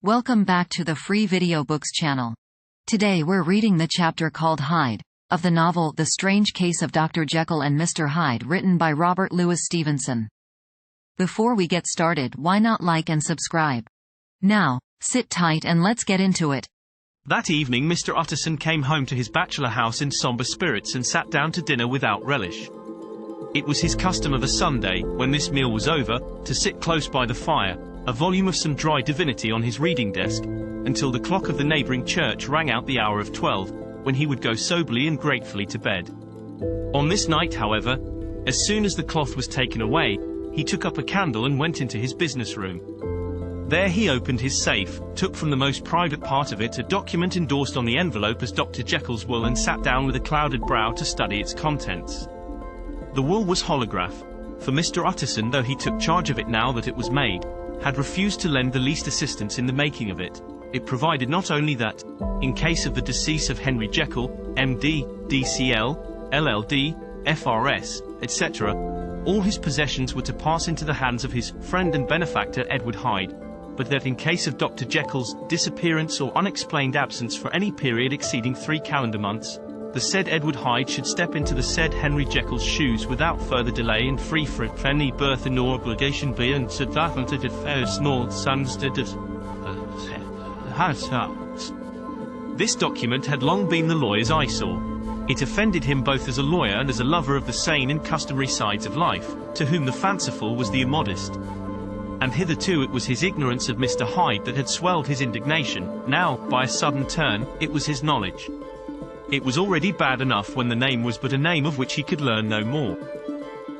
Welcome back to the Free Video Books channel. Today we're reading the chapter called Hyde, of the novel The Strange Case of Dr. Jekyll and Mr. Hyde, written by Robert Louis Stevenson. Before we get started, why not like and subscribe? Now, sit tight and let's get into it. That evening Mr. Utterson came home to his bachelor house in somber spirits and sat down to dinner without relish. It was his custom of a Sunday, when this meal was over, to sit close by the fire, a volume of some dry divinity on his reading desk, until the clock of the neighbouring church rang out the hour of 12, when he would go soberly and gratefully to bed. On this night, however, as soon as the cloth was taken away, he took up a candle and went into his business room. There he opened his safe, took from the most private part of it a document endorsed on the envelope as Dr. Jekyll's wool, and sat down with a clouded brow to study its contents. The wool was holograph, for Mr. Utterson, though he took charge of it now that it was made, had refused to lend the least assistance in the making of it. It provided not only that, in case of the decease of Henry Jekyll, M.D., D.C.L., L.L.D., F.R.S., etc., all his possessions were to pass into the hands of his friend and benefactor Edward Hyde, but that in case of Dr. Jekyll's disappearance or unexplained absence for any period exceeding 3 calendar months, the said Edward Hyde should step into the said Henry Jekyll's shoes without further delay and free for any burthen or obligation be and to that until it fares small sons did it. This document had long been the lawyer's eyesore. It offended him both as a lawyer and as a lover of the sane and customary sides of life, to whom the fanciful was the immodest. And hitherto it was his ignorance of Mr. Hyde that had swelled his indignation. Now, by a sudden turn, it was his knowledge. It was already bad enough when the name was but a name of which he could learn no more.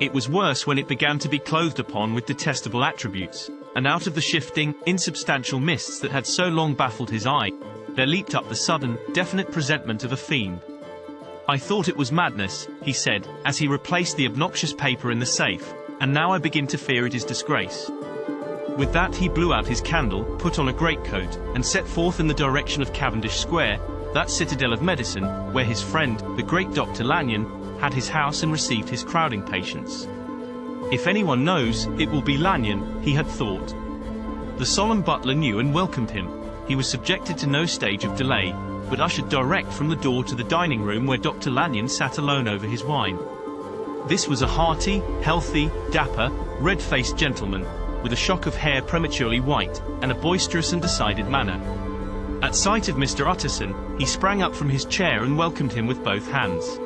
It was worse when it began to be clothed upon with detestable attributes, and out of the shifting, insubstantial mists that had so long baffled his eye, there leaped up the sudden, definite presentment of a fiend. "I thought it was madness," he said, as he replaced the obnoxious paper in the safe, "and now I begin to fear it is disgrace." With that he blew out his candle, put on a greatcoat, and set forth in the direction of Cavendish Square, that citadel of medicine, where his friend, the great Dr. Lanyon, had his house and received his crowding patients. If anyone knows, it will be Lanyon, he had thought. The solemn butler knew and welcomed him. He was subjected to no stage of delay, but ushered direct from the door to the dining room where Dr. Lanyon sat alone over his wine. This was a hearty, healthy, dapper, red-faced gentleman, with a shock of hair prematurely white, and a boisterous and decided manner. At sight of Mr. Utterson, he sprang up from his chair and welcomed him with both hands.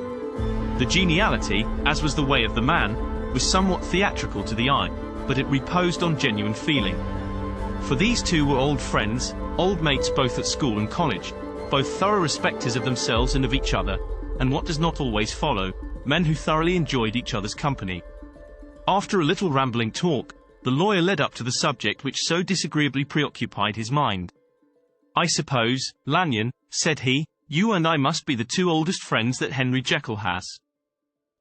The geniality, as was the way of the man, was somewhat theatrical to the eye, but it reposed on genuine feeling. For these two were old friends, old mates both at school and college, both thorough respecters of themselves and of each other, and what does not always follow, men who thoroughly enjoyed each other's company. After a little rambling talk, the lawyer led up to the subject which so disagreeably preoccupied his mind. "I suppose, Lanyon," said he, "you and I must be the two oldest friends that Henry Jekyll has."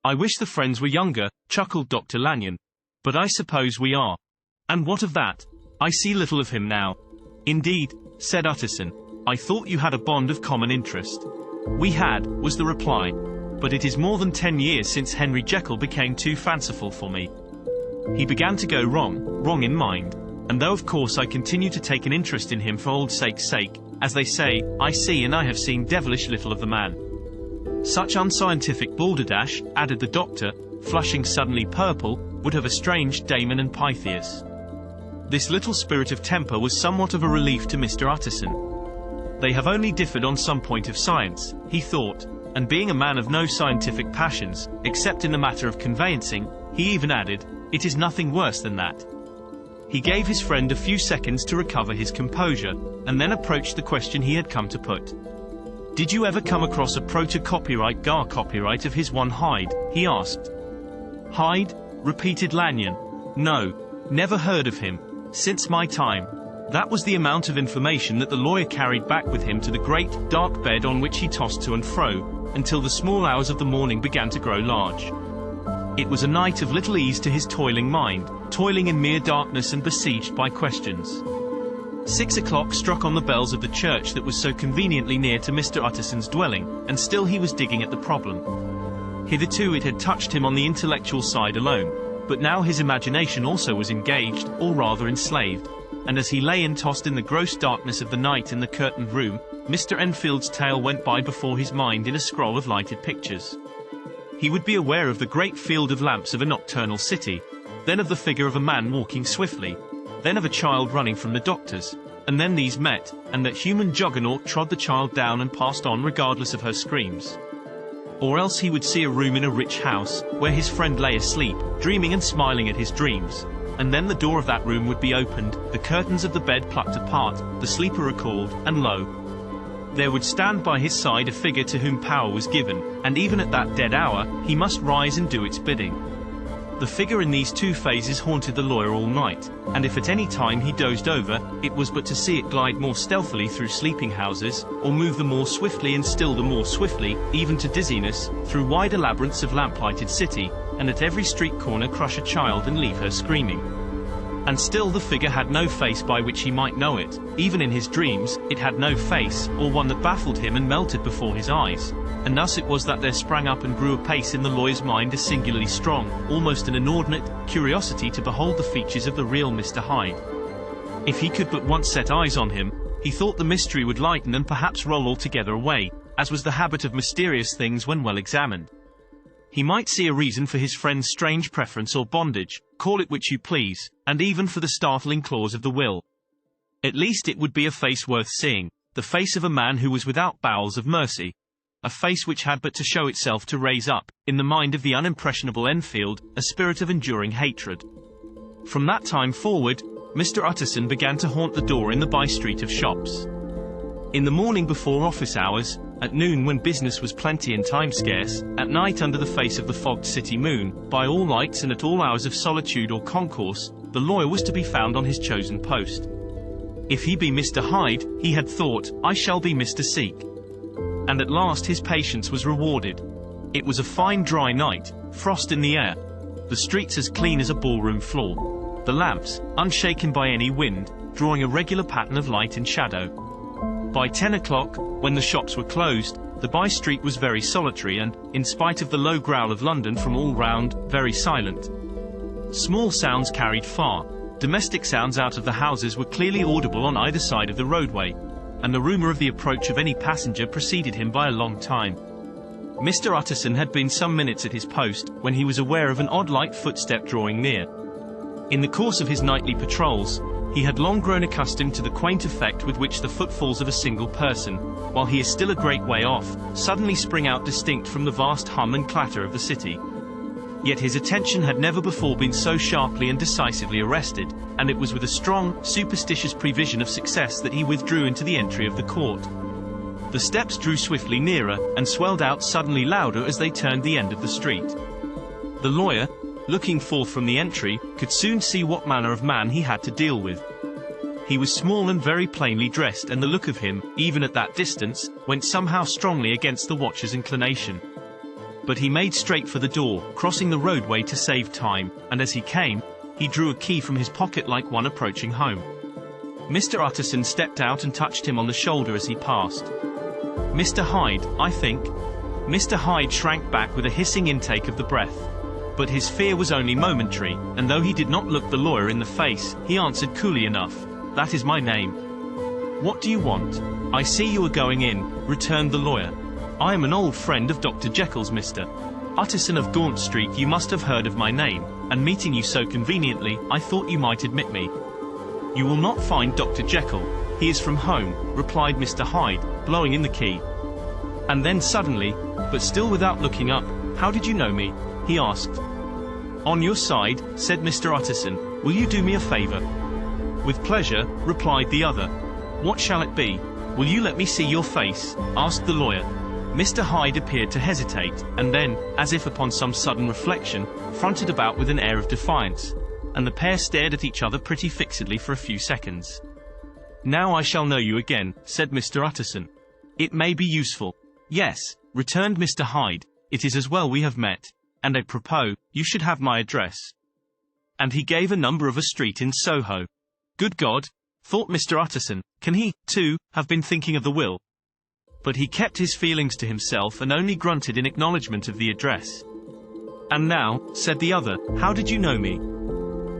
"I wish the friends were younger," chuckled Dr. Lanyon. "But I suppose we are. And what of that? I see little of him now." "Indeed," said Utterson. "I thought you had a bond of common interest." "We had," was the reply. "But it is more than 10 years since Henry Jekyll became too fanciful for me. He began to go wrong in mind. And though of course I continue to take an interest in him for old sake's sake, as they say, I see and I have seen devilish little of the man. Such unscientific balderdash," added the doctor, flushing suddenly purple, "would have estranged Damon and Pythias." This little spirit of temper was somewhat of a relief to Mr. Utterson. They have only differed on some point of science, he thought, and being a man of no scientific passions, except in the matter of conveyancing, he even added, "It is nothing worse than that." He gave his friend a few seconds to recover his composure, and then approached the question he had come to put. "Did you ever come across a proto-copyright copyright of his one Hyde?" he asked. "Hyde?" repeated Lanyon. "No, never heard of him. Since my time." That was the amount of information that the lawyer carried back with him to the great, dark bed on which he tossed to and fro, until the small hours of the morning began to grow large. It was a night of little ease to his toiling mind, toiling in mere darkness and besieged by questions. 6 o'clock struck on the bells of the church that was so conveniently near to Mr. Utterson's dwelling, and still he was digging at the problem. Hitherto it had touched him on the intellectual side alone, but now his imagination also was engaged, or rather enslaved. and as he lay tossed in the gross darkness of the night in the curtained room, Mr. Enfield's tale went by before his mind in a scroll of lighted pictures. He would be aware of the great field of lamps of a nocturnal city, then of the figure of a man walking swiftly, then of a child running from the doctors, and then these met, and that human juggernaut trod the child down and passed on regardless of her screams. Or else he would see a room in a rich house, where his friend lay asleep, dreaming and smiling at his dreams, and then the door of that room would be opened, the curtains of the bed plucked apart, the sleeper recalled, and lo! There would stand by his side a figure to whom power was given, and even at that dead hour, he must rise and do its bidding. The figure in these two phases haunted the lawyer all night, and if at any time he dozed over, it was but to see it glide more stealthily through sleeping houses, or move the more swiftly and still the more swiftly, even to dizziness, through wider labyrinths of lamplighted city, and at every street corner crush a child and leave her screaming. And still the figure had no face by which he might know it. Even in his dreams, it had no face, or one that baffled him and melted before his eyes. And thus it was that there sprang up and grew apace in the lawyer's mind a singularly strong, almost an inordinate, curiosity to behold the features of the real Mr. Hyde. If he could but once set eyes on him, he thought the mystery would lighten and perhaps roll altogether away, as was the habit of mysterious things when well examined. He might see a reason for his friend's strange preference or bondage, call it which you please, and even for the startling clause of the will. At least it would be a face worth seeing, the face of a man who was without bowels of mercy, a face which had but to show itself to raise up, in the mind of the unimpressionable Enfield, a spirit of enduring hatred. From that time forward, Mr. Utterson began to haunt the door in the by-street of shops. In the morning before office hours, at noon when business was plenty and time scarce, at night under the face of the fogged city moon, by all lights and at all hours of solitude or concourse, the lawyer was to be found on his chosen post. If he be Mr. Hyde, he had thought, I shall be Mr. Seek. And at last his patience was rewarded. It was a fine dry night, frost in the air, the streets as clean as a ballroom floor, the lamps, unshaken by any wind, drawing a regular pattern of light and shadow. By 10 o'clock, when the shops were closed, the by-street was very solitary and, in spite of the low growl of London from all round, very silent. Small sounds carried far. Domestic sounds out of the houses were clearly audible on either side of the roadway, and the rumour of the approach of any passenger preceded him by a long time. Mr. Utterson had been some minutes at his post, when he was aware of an odd light footstep drawing near. In the course of his nightly patrols, he had long grown accustomed to the quaint effect with which the footfalls of a single person, while he is still a great way off, suddenly spring out distinct from the vast hum and clatter of the city. Yet his attention had never before been so sharply and decisively arrested, and it was with a strong, superstitious prevision of success that he withdrew into the entry of the court. The steps drew swiftly nearer, and swelled out suddenly louder as they turned the end of the street. The lawyer, looking forth from the entry, could soon see what manner of man he had to deal with. He was small and very plainly dressed, and the look of him, even at that distance, went somehow strongly against the watcher's inclination. But he made straight for the door, crossing the roadway to save time, and as he came, he drew a key from his pocket like one approaching home. Mr. Utterson stepped out and touched him on the shoulder as he passed. Mr. Hyde, I think. Mr. Hyde shrank back with a hissing intake of the breath. But his fear was only momentary, and though he did not look the lawyer in the face, he answered coolly enough, "That is my name." "What do you want?" "I see you are going in," returned the lawyer. "I am an old friend of Dr. Jekyll's, Mr. Utterson of Gaunt Street. You must have heard of my name, and meeting you so conveniently, I thought you might admit me." "You will not find Dr. Jekyll. He is from home," replied Mr. Hyde, blowing in the key. And then suddenly, but still without looking up, "How did you know me?" he asked. "On your side," said Mr. Utterson. "Will you do me a favour?" "With pleasure," replied the other. "What shall it be?" "Will you let me see your face?" asked the lawyer. Mr. Hyde appeared to hesitate, and then, as if upon some sudden reflection, fronted about with an air of defiance, and the pair stared at each other pretty fixedly for a few seconds. "Now I shall know you again," said Mr. Utterson. "It may be useful." "Yes," returned Mr. Hyde, "it is as well we have met. And a propos, you should have my address." And he gave a number of a street in Soho. Good God, thought Mr. Utterson, can he, too, have been thinking of the will? But he kept his feelings to himself and only grunted in acknowledgement of the address. "And now," said the other, "how did you know me?"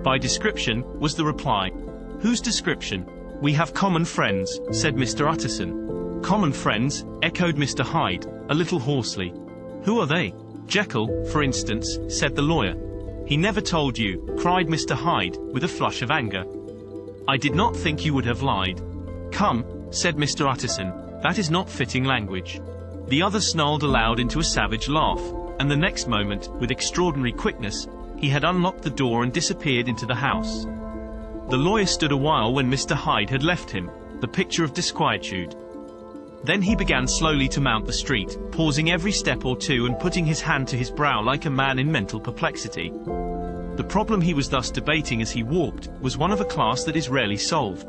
"By description," was the reply. Whose description? We have common friends, said Mr. Utterson. Common friends, echoed Mr. Hyde, a little hoarsely. Who are they? Jekyll, for instance, said the lawyer. He never told you, cried Mr. Hyde, with a flush of anger. I did not think you would have lied. Come, said Mr. Utterson, that is not fitting language. The other snarled aloud into a savage laugh, and the next moment, with extraordinary quickness, he had unlocked the door and disappeared into the house. The lawyer stood a while when Mr. Hyde had left him, the picture of disquietude. Then he began slowly to mount the street, pausing every step or two and putting his hand to his brow like a man in mental perplexity. The problem he was thus debating as he walked was one of a class that is rarely solved.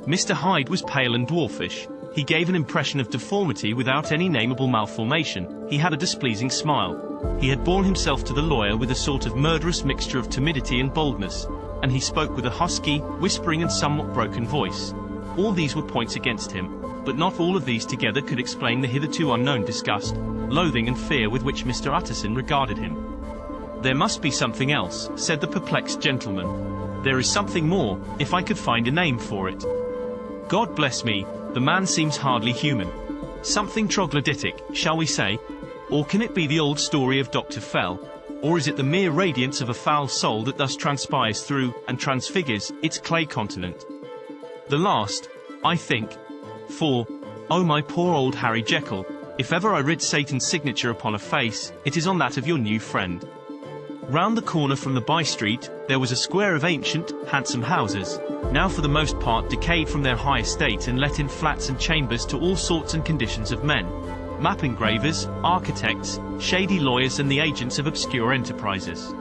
Mr. Hyde was pale and dwarfish. He gave an impression of deformity without any nameable malformation. He had a displeasing smile. He had borne himself to the lawyer with a sort of murderous mixture of timidity and boldness, and he spoke with a husky, whispering and somewhat broken voice. All these were points against him, but not all of these together could explain the hitherto unknown disgust, loathing and fear with which Mr. Utterson regarded him. There must be something else, said the perplexed gentleman. There is something more, if I could find a name for it. God bless me, the man seems hardly human. Something troglodytic, shall we say? Or can it be the old story of Dr. Fell? Or is it the mere radiance of a foul soul that thus transpires through, and transfigures, its clay continent? The last, I think. For, oh my poor old Harry Jekyll, if ever I read Satan's signature upon a face, it is on that of your new friend. Round the corner from the by-street, there was a square of ancient, handsome houses, now for the most part decayed from their high estate and let in flats and chambers to all sorts and conditions of men. Map engravers, architects, shady lawyers and the agents of obscure enterprises.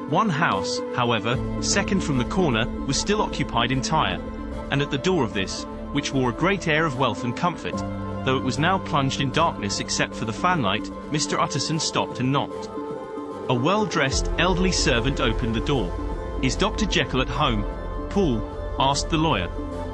One house, however, second from the corner, was still occupied entire, and at the door of this, which wore a great air of wealth and comfort, though it was now plunged in darkness except for the fanlight, Mr. Utterson stopped and knocked. A well-dressed, elderly servant opened the door. Is Dr. Jekyll at home? Poole, asked the lawyer.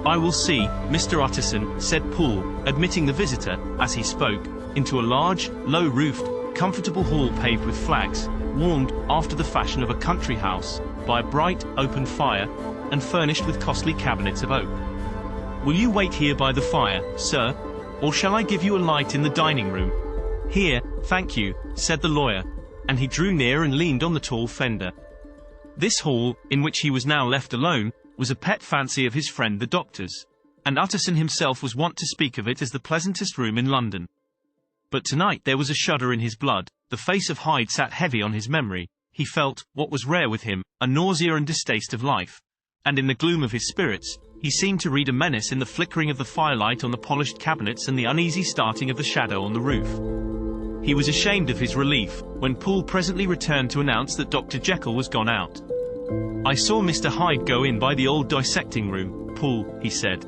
I will see, Mr. Utterson, said Poole, admitting the visitor, as he spoke, into a large, low-roofed, comfortable hall paved with flags, warmed, after the fashion of a country house, by a bright, open fire, and furnished with costly cabinets of oak. Will you wait here by the fire, sir? Or shall I give you a light in the dining room? Here, thank you, said the lawyer, and he drew near and leaned on the tall fender. This hall, in which he was now left alone, was a pet fancy of his friend the doctor's, and Utterson himself was wont to speak of it as the pleasantest room in London. But tonight there was a shudder in his blood, the face of Hyde sat heavy on his memory, he felt, what was rare with him, a nausea and distaste of life, and in the gloom of his spirits, he seemed to read a menace in the flickering of the firelight on the polished cabinets and the uneasy starting of the shadow on the roof. He was ashamed of his relief, when Poole presently returned to announce that Dr. Jekyll was gone out. I saw Mr. Hyde go in by the old dissecting room, Poole, he said.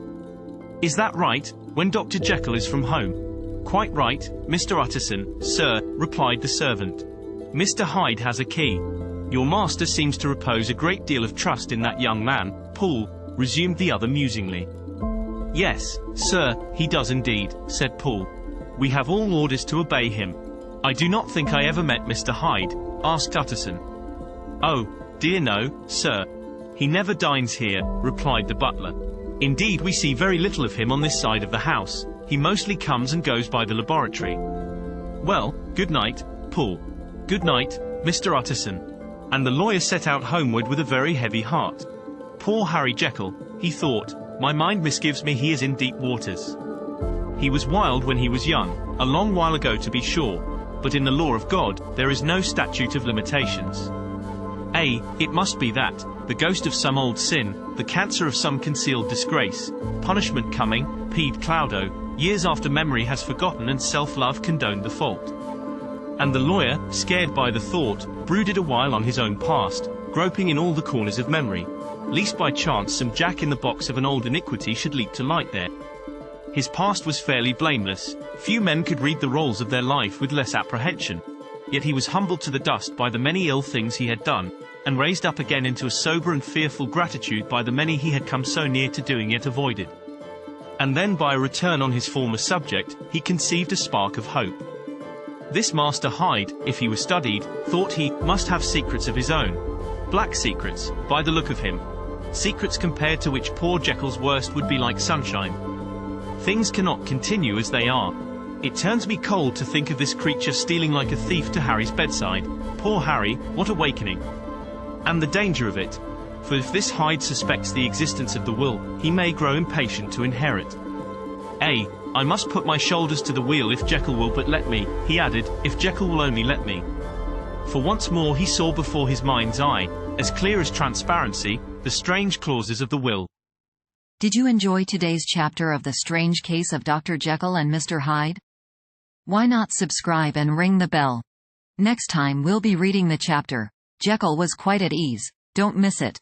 Is that right, when Dr. Jekyll is from home? Quite right, Mr. Utterson, sir, replied the servant. Mr. Hyde has a key. Your master seems to repose a great deal of trust in that young man, Poole, resumed the other musingly. Yes, sir, he does indeed, said Poole. We have all orders to obey him. I do not think I ever met Mr. Hyde, asked Utterson. Oh, dear no, sir. He never dines here, replied the butler. Indeed, we see very little of him on this side of the house. He mostly comes and goes by the laboratory. Well, good night, Poole. Good night, Mr. Utterson. And the lawyer set out homeward with a very heavy heart. Poor Harry Jekyll, he thought, my mind misgives me he is in deep waters. He was wild when he was young, a long while ago to be sure, but in the law of God, there is no statute of limitations. It must be that, the ghost of some old sin, the cancer of some concealed disgrace, punishment coming, peed Cloudo, years after memory has forgotten and self-love condoned the fault. And the lawyer, scared by the thought, brooded a while on his own past, groping in all the corners of memory, lest by chance some jack in the box of an old iniquity should leap to light there. His past was fairly blameless, few men could read the rolls of their life with less apprehension, yet he was humbled to the dust by the many ill things he had done, and raised up again into a sober and fearful gratitude by the many he had come so near to doing yet avoided. And then by a return on his former subject, he conceived a spark of hope. This Master Hyde, if he were studied, thought he must have secrets of his own. Black secrets, by the look of him. secrets compared to which poor Jekyll's worst would be like sunshine. Things cannot continue as they are. It turns me cold to think of this creature stealing like a thief to Harry's bedside. Poor Harry, what awakening! And the danger of it. For if this Hyde suspects the existence of the will, he may grow impatient to inherit. I must put my shoulders to the wheel if Jekyll will but let me, he added, if Jekyll will only let me. For once more he saw before his mind's eye, as clear as transparency, the strange clauses of the will. Did you enjoy today's chapter of The Strange Case of Dr. Jekyll and Mr. Hyde? Why not subscribe and ring the bell? Next time we'll be reading the chapter, Jekyll Was Quite at Ease. Don't miss it.